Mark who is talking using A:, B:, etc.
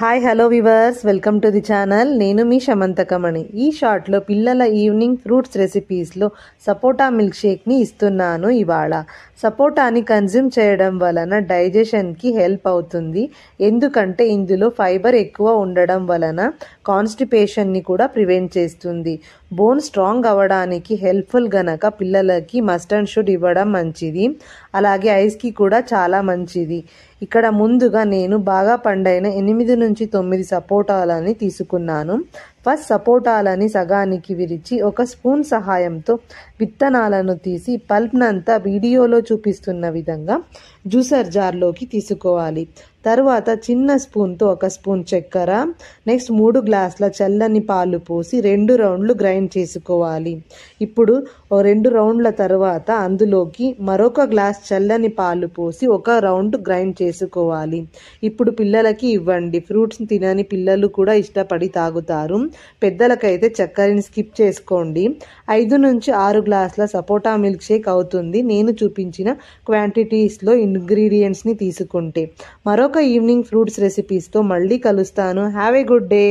A: Hi hello viewers welcome to the channel. నేను మీ శమంతకమణి. ఈ షార్ట్లో పిల్లల ఈవినింగ్ ఫ్రూట్స్ రెసిపీస్లో సపోటా మిల్క్ షేక్ని ఇస్తున్నాను. ఇవాళ సపోటాని కన్జ్యూమ్ చేయడం వలన డైజెషన్కి హెల్ప్ అవుతుంది. ఎందుకంటే ఇందులో ఫైబర్ ఎక్కువ ఉండడం వలన కాన్స్టిపేషన్ని కూడా ప్రివెంట్ చేస్తుంది. బోన్ స్ట్రాంగ్ అవ్వడానికి హెల్ప్ఫుల్ గనక పిల్లలకి మస్ట్ అండ్ షుడ్ ఇవ్వడం మంచిది. అలాగే ఐస్కి కూడా చాలా మంచిది. ఇక్కడ ముందుగా నేను బాగా పండైన 8 నుంచి 9 సపోటాలని తీసుకున్నాను. ఫస్ట్ సపోటాలని సగానికి విరిచి 1 స్పూన్ సహాయంతో విత్తనాలను తీసి పల్ప్నంతా వీడియోలో చూపిస్తున్న విధంగా జ్యూసర్ జార్లోకి తీసుకోవాలి. తర్వాత చిన్న స్పూన్తో 1 స్పూన్ చక్కెర, నెక్స్ట్ 3 గ్లాసుల చల్లని పాలు పోసి 2 రౌండ్లు గ్రైండ్ చేసుకోవాలి. ఇప్పుడు 2 రౌండ్ల తర్వాత అందులోకి మరొక గ్లాస్ చల్లని పాలు పోసి 1 రౌండ్ గ్రైండ్ చేసుకోవాలి. ఇప్పుడు పిల్లలకి ఇవ్వండి. ఫ్రూట్స్ తినని పిల్లలు కూడా ఇష్టపడి తాగుతారు. పెద్దలకైతే చక్కెరని స్కిప్ చేసుకోండి. 5 నుంచి 6 గ్లాసుల సపోటా మిల్క్ షేక్ అవుతుంది నేను చూపించిన క్వాంటిటీస్లో ఇంగ్రీడియంట్స్ని తీసుకుంటే. మరొక ఈవినింగ్ ఫ్రూట్స్ రెసిపీస్తో మళ్ళీ కలుస్తాను. Have a good day.